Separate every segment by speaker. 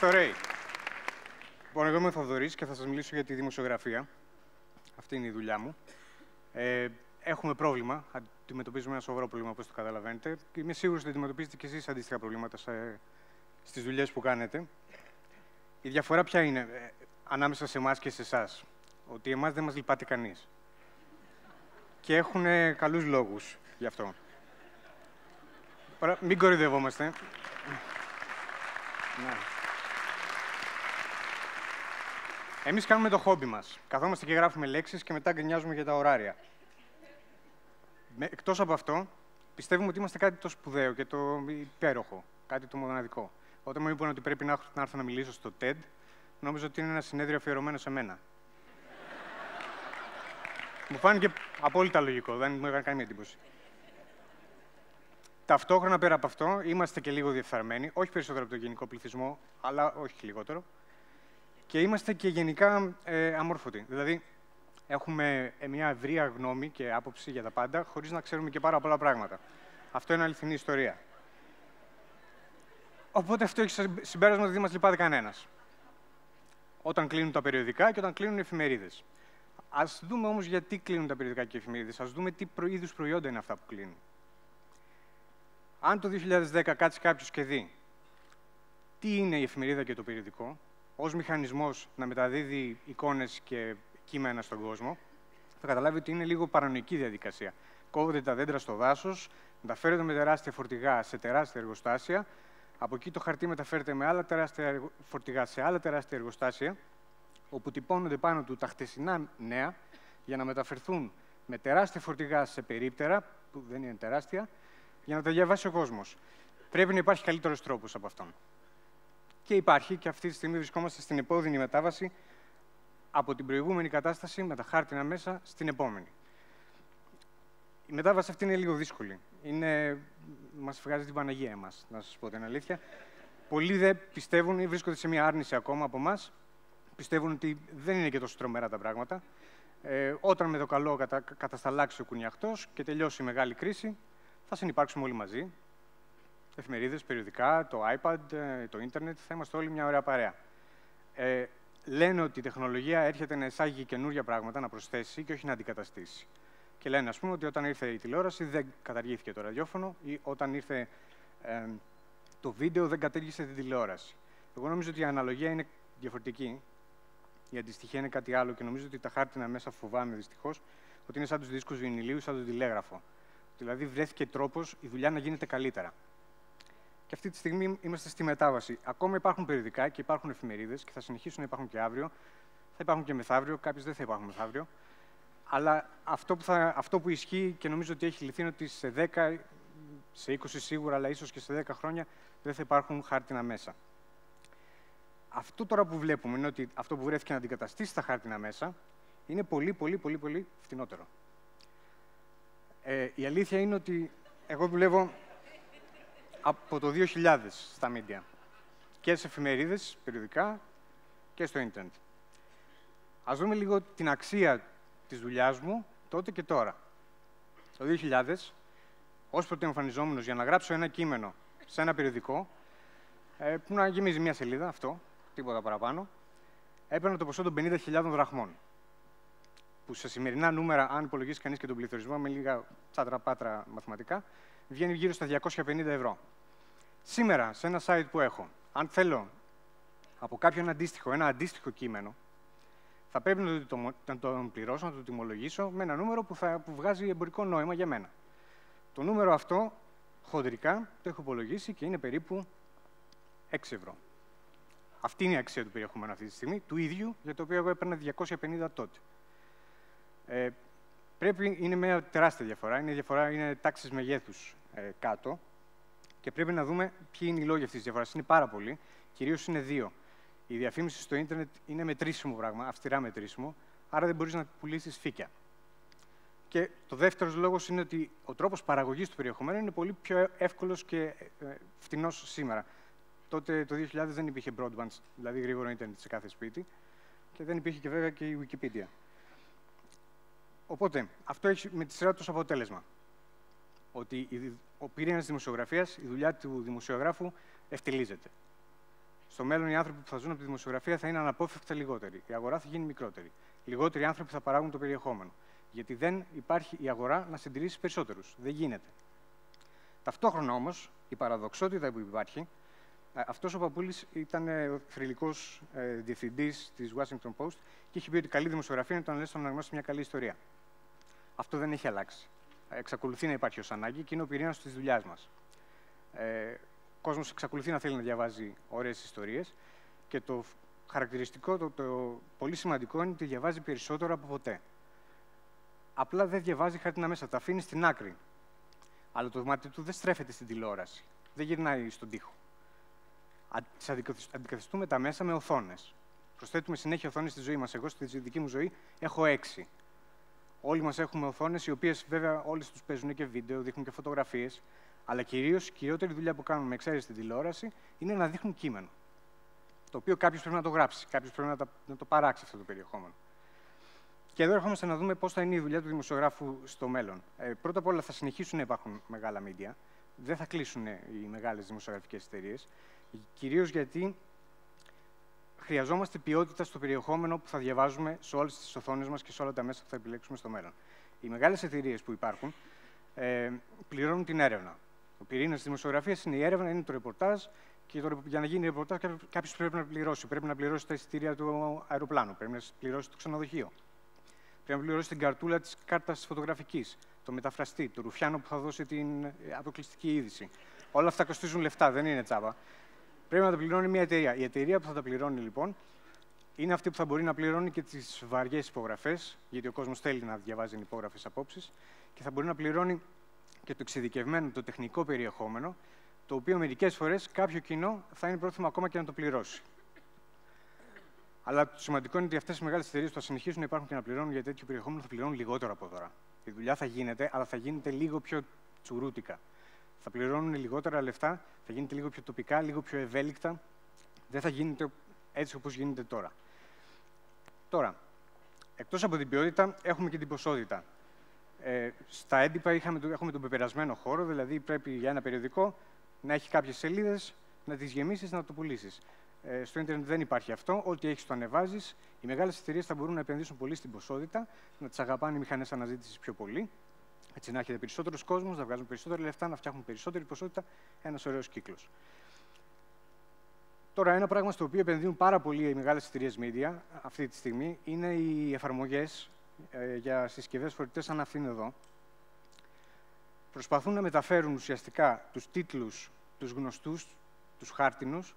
Speaker 1: στο Ray. Λοιπόν, εγώ είμαι ο Θοδωρής και θα σας μιλήσω για τη δημοσιογραφία. Αυτή είναι η δουλειά μου. Έχουμε πρόβλημα. Αντιμετωπίζουμε ένα σοβαρό πρόβλημα, όπως το καταλαβαίνετε. Και είμαι σίγουρος ότι αντιμετωπίζετε και εσείς αντίστοιχα προβλήματα στις δουλειές που κάνετε. Η διαφορά ποια είναι ανάμεσα σε εμάς και σε εσάς? Ότι εμάς δεν μας λυπάται κανείς. Και έχουν καλούς λόγους γι' αυτό. Μην κοροϊδευόμαστε. Ναι. Εμείς κάνουμε το χόμπι μας. Καθόμαστε και γράφουμε λέξεις και μετά γκρινιάζουμε για τα ωράρια. Εκτός από αυτό, πιστεύουμε ότι είμαστε κάτι το σπουδαίο και το υπέροχο, κάτι το μοναδικό. Όταν μου είπαν ότι πρέπει να έρθω να μιλήσω στο TED, νόμιζα ότι είναι ένα συνέδριο αφιερωμένο σε μένα. Μου φάνηκε απόλυτα λογικό, δεν μου έκανε καμία εντύπωση. Ταυτόχρονα, πέρα από αυτό, είμαστε και λίγο διεφθαρμένοι, όχι περισσότερο από τον γενικό πληθυσμό, αλλά όχι λιγότερο. Και είμαστε και γενικά αμόρφωτοι. Δηλαδή, έχουμε μια ευρεία γνώμη και άποψη για τα πάντα, χωρίς να ξέρουμε και πάρα πολλά πράγματα. Αυτό είναι αληθινή ιστορία. Οπότε αυτό έχει συμπέρασμα ότι δεν μας λυπάται κανένας. Όταν κλείνουν τα περιοδικά και όταν κλείνουν οι εφημερίδες. Ας δούμε όμως γιατί κλείνουν τα περιοδικά και οι εφημερίδες. Ας δούμε τι είδους προϊόντα είναι αυτά που κλείνουν. Αν το 2010 κάτσει κάποιος και δει τι είναι η εφημερίδα και το περιοδικό, ως μηχανισμός να μεταδίδει εικόνες και κείμενα στον κόσμο, θα καταλάβει ότι είναι λίγο παρανοϊκή διαδικασία. Κόβονται τα δέντρα στο δάσος, μεταφέρονται με τεράστια φορτηγά σε τεράστια εργοστάσια, από εκεί το χαρτί μεταφέρεται με άλλα τεράστια φορτηγά σε άλλα τεράστια εργοστάσια, όπου τυπώνονται πάνω του τα χτεσινά νέα για να μεταφερθούν με τεράστια φορτηγά σε περίπτερα, που δεν είναι τεράστια, για να τα διαβάσει ο κόσμος. Πρέπει να υπάρχει καλύτερος τρόπος από αυτόν. Και υπάρχει, και αυτή τη στιγμή βρισκόμαστε στην επώδυνη μετάβαση από την προηγούμενη κατάσταση με τα χάρτινα μέσα στην επόμενη. Η μετάβαση αυτή είναι λίγο δύσκολη. Μας βγάζει την Παναγία εμάς, να σας πω την αλήθεια. Πολλοί δεν πιστεύουν ή βρίσκονται σε μια άρνηση ακόμα από εμάς. Πιστεύουν ότι δεν είναι και τόσο τρομερά τα πράγματα. Όταν με το καλό κατασταλάξει ο κουνιαχτός και τελειώσει η μεγάλη κρίση, θα συνυπάρξουμε όλοι μαζί. Εφημερίδες, περιοδικά, το iPad, το ίντερνετ, θα είμαστε όλοι μια ωραία παρέα. Λένε ότι η τεχνολογία έρχεται να εισάγει καινούργια πράγματα, να προσθέσει και όχι να αντικαταστήσει. Και λένε, ας πούμε, ότι όταν ήρθε η τηλεόραση δεν καταργήθηκε το ραδιόφωνο ή όταν ήρθε το βίντεο δεν κατήργησε την τηλεόραση. Εγώ νομίζω ότι η αναλογία είναι διαφορετική. Η αντιστοιχεία είναι κάτι άλλο και νομίζω ότι τα χάρτινα μέσα, φοβάμαι δυστυχώς, ότι είναι σαν τους δίσκους βινιλίου, σαν τον τηλέγραφο. Δηλαδή βρέθηκε τρόπος η δουλειά να γίνεται καλύτερα. Και αυτή τη στιγμή είμαστε στη μετάβαση. Ακόμα υπάρχουν περιοδικά και υπάρχουν εφημερίδες και θα συνεχίσουν να υπάρχουν και αύριο. Θα υπάρχουν και μεθαύριο, κάποιες δεν θα υπάρχουν μεθαύριο. Αλλά αυτό που ισχύει και νομίζω ότι έχει λυθεί είναι ότι σε 10, σε 20 σίγουρα, αλλά ίσως και σε 10 χρόνια δεν θα υπάρχουν χάρτινα μέσα. Αυτό τώρα που βλέπουμε είναι ότι αυτό που βρέθηκε να αντικαταστήσει τα χάρτινα μέσα είναι πολύ φθηνότερο. Η αλήθεια είναι ότι εγώ δουλεύω από το 2000 στα μίντια. Και σε εφημερίδες, περιοδικά και στο ίντερνετ. Ας δούμε λίγο την αξία της δουλειάς μου τότε και τώρα. Το 2000, ως πρωτοεμφανιζόμενος για να γράψω ένα κείμενο σε ένα περιοδικό, που να γεμίζει μια σελίδα, αυτό, τίποτα παραπάνω, έπαιρνα το ποσό των 50.000 δραχμών. Που σε σημερινά νούμερα, αν υπολογίσει κανείς και τον πληθωρισμό με λίγα τσάτρα-πάτρα μαθηματικά, βγαίνει γύρω στα 250 ευρώ. Σήμερα, σε ένα site που έχω, αν θέλω από κάποιον ένα αντίστοιχο κείμενο, θα πρέπει να τον πληρώσω, να το τιμολογήσω με ένα νούμερο που βγάζει εμπορικό νόημα για μένα. Το νούμερο αυτό, χοντρικά, το έχω υπολογίσει και είναι περίπου 6 ευρώ. Αυτή είναι η αξία του περιεχομένου αυτή τη στιγμή, του ίδιου, για το οποίο εγώ έπαιρνα 250 τότε. Είναι μια τεράστια διαφορά. Είναι τάξεις μεγέθους κάτω. Και πρέπει να δούμε ποιοι είναι οι λόγοι αυτής της διαφοράς. Είναι πάρα πολλοί. Κυρίως είναι δύο. Η διαφήμιση στο ίντερνετ είναι μετρήσιμο πράγμα, αυστηρά μετρήσιμο, άρα δεν μπορείς να πουλήσεις φύκια. Και το δεύτερος λόγος είναι ότι ο τρόπος παραγωγής του περιεχομένου είναι πολύ πιο εύκολος και φτηνός σήμερα. Τότε το 2000 δεν υπήρχε broadband, δηλαδή γρήγορο ίντερνετ σε κάθε σπίτι, και δεν υπήρχε και βέβαια και η Wikipedia. Οπότε, αυτό έχει με τη σειρά του ως αποτέλεσμα. Ότι ο πυρήνας της δημοσιογραφίας, η δουλειά του δημοσιογράφου ευτελίζεται. Στο μέλλον, οι άνθρωποι που θα ζουν από τη δημοσιογραφία θα είναι αναπόφευκτα λιγότεροι. Η αγορά θα γίνει μικρότερη. Λιγότεροι άνθρωποι θα παράγουν το περιεχόμενο. Γιατί δεν υπάρχει η αγορά να συντηρήσει περισσότερους. Δεν γίνεται. Ταυτόχρονα όμως, η παραδοξότητα που υπάρχει, αυτός ο Παπούλης ήταν ο θρυλικός διευθυντής της Washington Post και είχε πει ότι καλή δημοσιογραφία είναι το να λες τον αναγνώστη μια καλή ιστορία. Αυτό δεν έχει αλλάξει. Εξακολουθεί να υπάρχει ως ανάγκη και είναι ο πυρήνας της δουλειάς μας. Ο κόσμος εξακολουθεί να θέλει να διαβάζει ωραίες ιστορίες και το χαρακτηριστικό, το πολύ σημαντικό είναι ότι διαβάζει περισσότερο από ποτέ. Απλά δεν διαβάζει χάρτινα μέσα, τα αφήνει στην άκρη. Αλλά το μάτι του δεν στρέφεται στην τηλεόραση, δεν γυρνάει στον τοίχο. Αντικαθιστούμε τα μέσα με οθόνες. Προσθέτουμε συνέχεια οθόνες στη ζωή μας. Εγώ στη δική μου ζωή έχω 6. Όλοι μας έχουμε οθόνες, οι οποίες βέβαια όλες τους παίζουν και βίντεο, δείχνουν και φωτογραφίες. Αλλά κυρίως η κυριότερη δουλειά που κάνουμε, με εξαίρεση την τηλεόραση, είναι να δείχνουν κείμενο. Το οποίο κάποιος πρέπει να το γράψει, κάποιος πρέπει να το παράξει αυτό το περιεχόμενο. Και εδώ ερχόμαστε να δούμε πώς θα είναι η δουλειά του δημοσιογράφου στο μέλλον. Πρώτα απ' όλα θα συνεχίσουν να υπάρχουν μεγάλα media. Δεν θα κλείσουν οι μεγάλες δημοσιογραφικές εταιρείες. Κυρίως γιατί χρειαζόμαστε ποιότητα στο περιεχόμενο που θα διαβάζουμε σε όλες τις οθόνες μας και σε όλα τα μέσα που θα επιλέξουμε στο μέλλον. Οι μεγάλες εταιρείες που υπάρχουν πληρώνουν την έρευνα. Ο πυρήνας της δημοσιογραφίας είναι η έρευνα, είναι το ρεπορτάζ. Και για να γίνει ρεπορτάζ, κάποιος πρέπει να πληρώσει. Πρέπει να πληρώσει τα εισιτήρια του αεροπλάνου, πρέπει να πληρώσει το ξενοδοχείο. Πρέπει να πληρώσει την καρτούλα της κάρτας φωτογραφικής, το μεταφραστή, το ρουφιάνο που θα δώσει την αποκλειστική είδηση. Όλα αυτά κοστίζουν λεφτά, δεν είναι τσάπα. Πρέπει να τα πληρώνει μια εταιρεία. Η εταιρεία που θα τα πληρώνει, λοιπόν, είναι αυτή που θα μπορεί να πληρώνει και τις βαριές υπογραφές, γιατί ο κόσμος θέλει να διαβάζει υπόγραφες απόψεις, και θα μπορεί να πληρώνει και το εξειδικευμένο, το τεχνικό περιεχόμενο, το οποίο μερικές φορές κάποιο κοινό θα είναι πρόθυμο ακόμα και να το πληρώσει. Αλλά το σημαντικό είναι ότι αυτές οι μεγάλες εταιρείες που θα συνεχίσουν να υπάρχουν και να πληρώνουν για τέτοιο περιεχόμενο θα πληρώνουν λιγότερο από τώρα. Η δουλειά θα γίνεται, αλλά θα γίνεται λίγο πιο τσουρούτικα. Θα πληρώνουν λιγότερα λεφτά, θα γίνεται λίγο πιο τοπικά, λίγο πιο ευέλικτα. Δεν θα γίνεται έτσι όπως γίνεται τώρα. Τώρα, εκτός από την ποιότητα, έχουμε και την ποσότητα. Στα έντυπα έχουμε τον πεπερασμένο χώρο, δηλαδή πρέπει για ένα περιοδικό να έχει κάποιες σελίδες, να τις γεμίσεις, να το πουλήσεις. Στο ίντερνετ δεν υπάρχει αυτό. Ό,τι έχεις το ανεβάζεις. Οι μεγάλες εταιρείες θα μπορούν να επενδύσουν πολύ στην ποσότητα, να τις αγαπάνε οι μηχανές αναζήτησης πιο πολύ. Έτσι να έχετε περισσότερους κόσμους, να βγάζουν περισσότερα λεφτά, να φτιάχνουν περισσότερη ποσότητα. Ένας ωραίος κύκλος. Τώρα, ένα πράγμα στο οποίο επενδύουν πάρα πολύ οι μεγάλες εταιρείες media αυτή τη στιγμή είναι οι εφαρμογές για συσκευές φορητές σαν αυτήν εδώ. Προσπαθούν να μεταφέρουν ουσιαστικά τους τίτλους, τους γνωστούς, τους χάρτινους,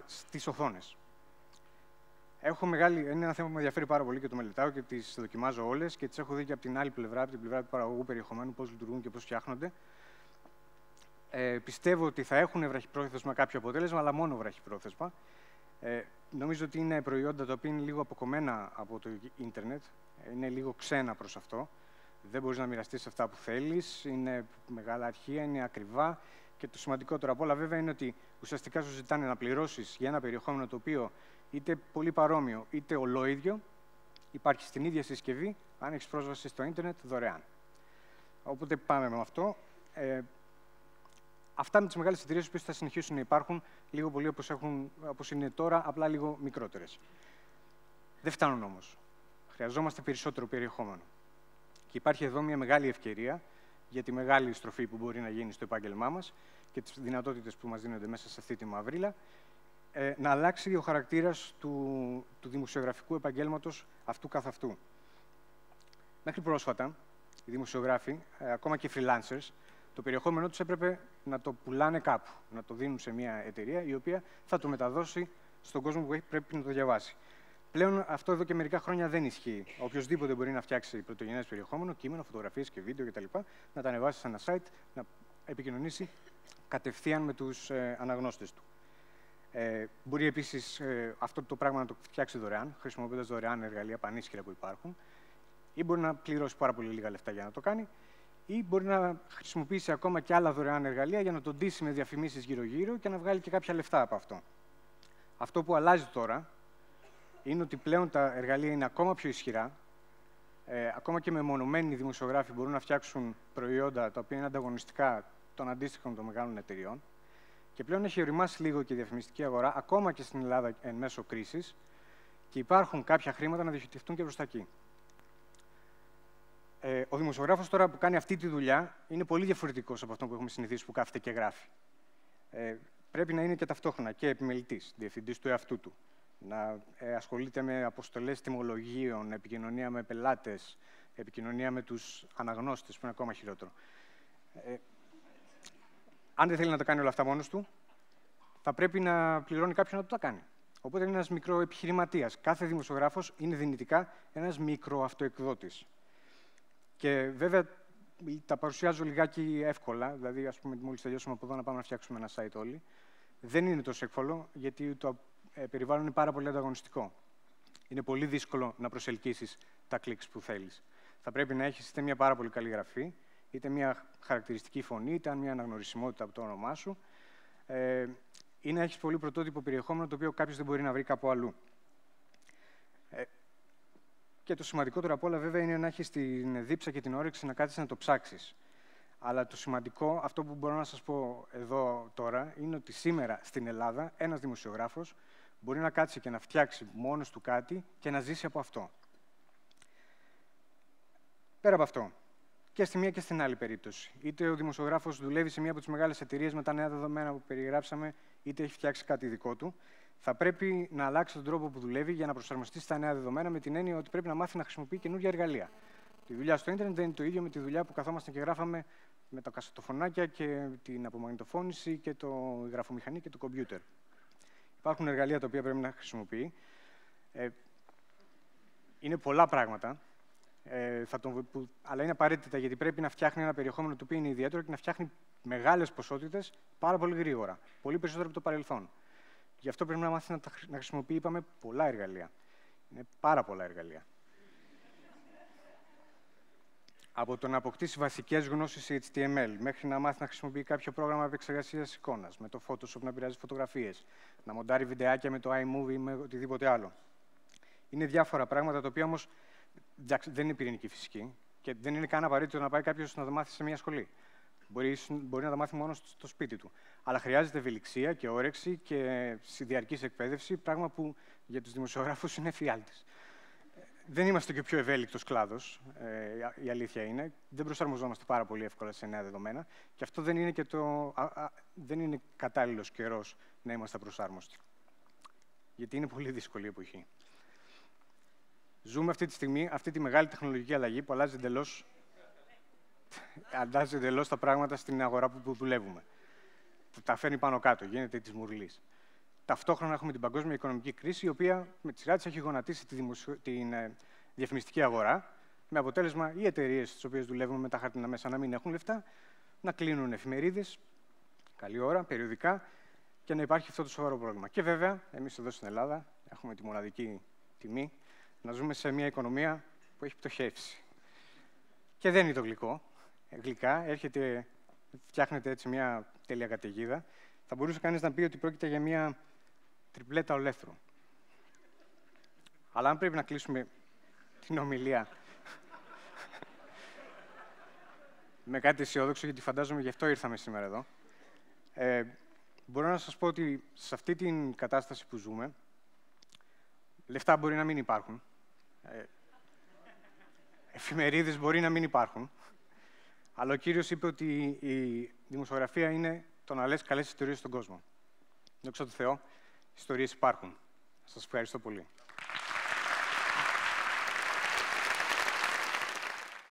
Speaker 1: στις οθόνες. Είναι ένα θέμα που με ενδιαφέρει πάρα πολύ και το μελετάω και τις δοκιμάζω όλες και τις έχω δει και από την άλλη πλευρά, από την πλευρά του παραγωγού περιεχομένου, πώς λειτουργούν και πώς φτιάχνονται. Πιστεύω ότι θα έχουν βραχυπρόθεσμα κάποιο αποτέλεσμα, αλλά μόνο βραχυπρόθεσμα. Νομίζω ότι είναι προϊόντα τα οποία είναι λίγο αποκομμένα από το ίντερνετ, είναι λίγο ξένα προς αυτό. Δεν μπορείς να μοιραστείς αυτά που θέλεις, είναι μεγάλα αρχεία, είναι ακριβά. Και το σημαντικότερο απ' όλα, βέβαια, είναι ότι ουσιαστικά σου ζητάνε να πληρώσεις για ένα περιεχόμενο το οποίο είτε πολύ παρόμοιο είτε ολόιδιο, υπάρχει στην ίδια συσκευή, αν έχεις πρόσβαση στο ίντερνετ, δωρεάν. Οπότε πάμε με αυτό. Αυτά με τις μεγάλες εταιρείες που θα συνεχίσουν να υπάρχουν λίγο πολύ όπως είναι τώρα, απλά λίγο μικρότερες. Δεν φτάνουν όμως. Χρειαζόμαστε περισσότερο περιεχόμενο. Και υπάρχει εδώ μια μεγάλη ευκαιρία για τη μεγάλη στροφή που μπορεί να γίνει στο επάγγελμά μας και τις δυνατότητες που μας δίνονται μέσα σε αυτή τη μαυρίλα, να αλλάξει ο χαρακτήρας του δημοσιογραφικού επαγγέλματος αυτού καθ' αυτού. Μέχρι πρόσφατα, οι δημοσιογράφοι, ακόμα και οι freelancers, το περιεχόμενό τους έπρεπε να το πουλάνε κάπου, να το δίνουν σε μια εταιρεία η οποία θα το μεταδώσει στον κόσμο που πρέπει να το διαβάσει. Πλέον αυτό εδώ και μερικά χρόνια δεν ισχύει. Οποιοςδήποτε μπορεί να φτιάξει πρωτογενές περιεχόμενο, κείμενο, φωτογραφίες και βίντεο κτλ. Να τα ανεβάσει σε ένα site, να επικοινωνήσει κατευθείαν με τους αναγνώστες του. Μπορεί επίσης αυτό το πράγμα να το φτιάξει δωρεάν, χρησιμοποιώντας δωρεάν εργαλεία πανίσχυρα που υπάρχουν, ή μπορεί να πληρώσει πάρα πολύ λίγα λεφτά για να το κάνει, ή μπορεί να χρησιμοποιήσει ακόμα και άλλα δωρεάν εργαλεία για να τον ντύσει με διαφημίσεις γύρω-γύρω και να βγάλει και κάποια λεφτά από αυτό. Αυτό που αλλάζει τώρα είναι ότι πλέον τα εργαλεία είναι ακόμα πιο ισχυρά. Ακόμα και μεμονωμένοι δημοσιογράφοι μπορούν να φτιάξουν προϊόντα τα οποία είναι ανταγωνιστικά των αντίστοιχων των μεγάλων εταιριών. Και πλέον έχει οριμάσει λίγο και η διαφημιστική αγορά, ακόμα και στην Ελλάδα εν μέσω κρίσης, και υπάρχουν κάποια χρήματα να διοχετευτούν και προς τα εκεί. Ο δημοσιογράφος τώρα που κάνει αυτή τη δουλειά είναι πολύ διαφορετικός από αυτό που έχουμε συνηθίσει, που κάθεται και γράφει. Πρέπει να είναι και ταυτόχρονα και επιμελητής, διευθυντής του εαυτού του. Να ασχολείται με αποστολές τιμολογίων, επικοινωνία με πελάτες, επικοινωνία με τους αναγνώστες, που είναι ακόμα χειρότερο. Αν δεν θέλει να τα κάνει όλα αυτά μόνος του, θα πρέπει να πληρώνει κάποιον να το τα κάνει. Οπότε είναι ένας μικροεπιχειρηματίας. Κάθε δημοσιογράφος είναι δυνητικά ένας μικροαυτοεκδότης. Και βέβαια τα παρουσιάζω λιγάκι εύκολα, δηλαδή ας πούμε μόλις τελειώσουμε από εδώ να πάμε να φτιάξουμε ένα site όλοι. Δεν είναι τόσο εύκολο, γιατί το περιβάλλον είναι πάρα πολύ ανταγωνιστικό. Είναι πολύ δύσκολο να προσελκύσεις τα κλικς που θέλεις. Θα πρέπει να έχεις είτε μια πάρα πολύ καλή γραφή, είτε μια χαρακτηριστική φωνή, είτε μια αναγνωρισιμότητα από το όνομά σου, ή να έχεις πολύ πρωτότυπο περιεχόμενο το οποίο κάποιος δεν μπορεί να βρει κάπου αλλού. Και το σημαντικότερο απ' όλα, βέβαια, είναι να έχεις την δίψα και την όρεξη να κάτσεις να το ψάξεις. Αλλά το σημαντικό, αυτό που μπορώ να σας πω εδώ τώρα, είναι ότι σήμερα στην Ελλάδα ένας δημοσιογράφος μπορεί να κάτσει και να φτιάξει μόνος του κάτι και να ζήσει από αυτό. Πέρα από αυτό, και στη μία και στην άλλη περίπτωση. Είτε ο δημοσιογράφος δουλεύει σε μία από τις μεγάλες εταιρείες με τα νέα δεδομένα που περιγράψαμε, είτε έχει φτιάξει κάτι δικό του, θα πρέπει να αλλάξει τον τρόπο που δουλεύει για να προσαρμοστεί στα νέα δεδομένα, με την έννοια ότι πρέπει να μάθει να χρησιμοποιεί καινούργια εργαλεία. Τη δουλειά στο ίντερνετ δεν είναι το ίδιο με τη δουλειά που καθόμαστε και γράφαμε με τα κασετοφωνάκια και την απομαγνητοφώνηση και η γραφομηχανή και το κομπιούτερ. Υπάρχουν εργαλεία τα οποία πρέπει να χρησιμοποιεί. Είναι πολλά πράγματα. Αλλά είναι απαραίτητα, γιατί πρέπει να φτιάχνει ένα περιεχόμενο το οποίο είναι ιδιαίτερο και να φτιάχνει μεγάλες ποσότητες πάρα πολύ γρήγορα. Πολύ περισσότερο από το παρελθόν. Γι' αυτό πρέπει να μάθει να χρησιμοποιεί, είπαμε, πολλά εργαλεία. Είναι πάρα πολλά εργαλεία. Από το να αποκτήσει βασικές γνώσεις σε HTML, μέχρι να μάθει να χρησιμοποιεί κάποιο πρόγραμμα επεξεργασίας εικόνας, με το Photoshop να επηρεάζει φωτογραφίες, να μοντάρει βιντεάκια με το iMovie ή με οτιδήποτε άλλο. Είναι διάφορα πράγματα, τα οποία όμως δεν είναι πυρηνική φυσική και δεν είναι καν απαραίτητο να πάει κάποιος να τα μάθει σε μια σχολή. Μπορεί να τα μάθει μόνο στο σπίτι του. Αλλά χρειάζεται ευελιξία και όρεξη και διαρκής εκπαίδευση, πράγμα που για τους δημοσιογράφους είναι εφιάλτης. Δεν είμαστε και ο πιο ευέλικτος κλάδος, η αλήθεια είναι. Δεν προσαρμοζόμαστε πάρα πολύ εύκολα σε νέα δεδομένα και αυτό δεν είναι, δεν είναι κατάλληλος καιρός να είμαστε απροσάρμοστοι. Γιατί είναι πολύ δύσκολη η εποχή. Ζούμε αυτή τη στιγμή αυτή τη μεγάλη τεχνολογική αλλαγή που αλλάζει εντελώς τα πράγματα στην αγορά που δουλεύουμε. Που τα φέρνει πάνω κάτω, γίνεται της μουρλής. Ταυτόχρονα έχουμε την παγκόσμια οικονομική κρίση, η οποία με τη σειρά της έχει γονατίσει την διαφημιστική αγορά, με αποτέλεσμα οι εταιρείες στις οποίες δουλεύουμε με τα χάρτινα μέσα να μην έχουν λεφτά, να κλείνουν εφημερίδες, καλή ώρα, περιοδικά, και να υπάρχει αυτό το σοβαρό πρόβλημα. Και βέβαια, εμείς εδώ στην Ελλάδα έχουμε τη μοναδική τιμή να ζούμε σε μια οικονομία που έχει πτωχεύσει. Και δεν είναι το γλυκό. Γλυκά, φτιάχνεται έτσι μια τέλεια καταιγίδα. Θα μπορούσε κανείς να πει ότι πρόκειται για μια τριπλέτα ολέθρου. Αλλά αν πρέπει να κλείσουμε την ομιλία με κάτι αισιόδοξο, γιατί φαντάζομαι γι' αυτό ήρθαμε σήμερα εδώ, μπορώ να σας πω ότι σε αυτή την κατάσταση που ζούμε, λεφτά μπορεί να μην υπάρχουν, εφημερίδες μπορεί να μην υπάρχουν, αλλά ο Κύριος είπε ότι η δημοσιογραφία είναι το να λες καλές ιστορίες στον κόσμο. Δόξα τω Θεώ, ιστορίες υπάρχουν. Σας ευχαριστώ πολύ.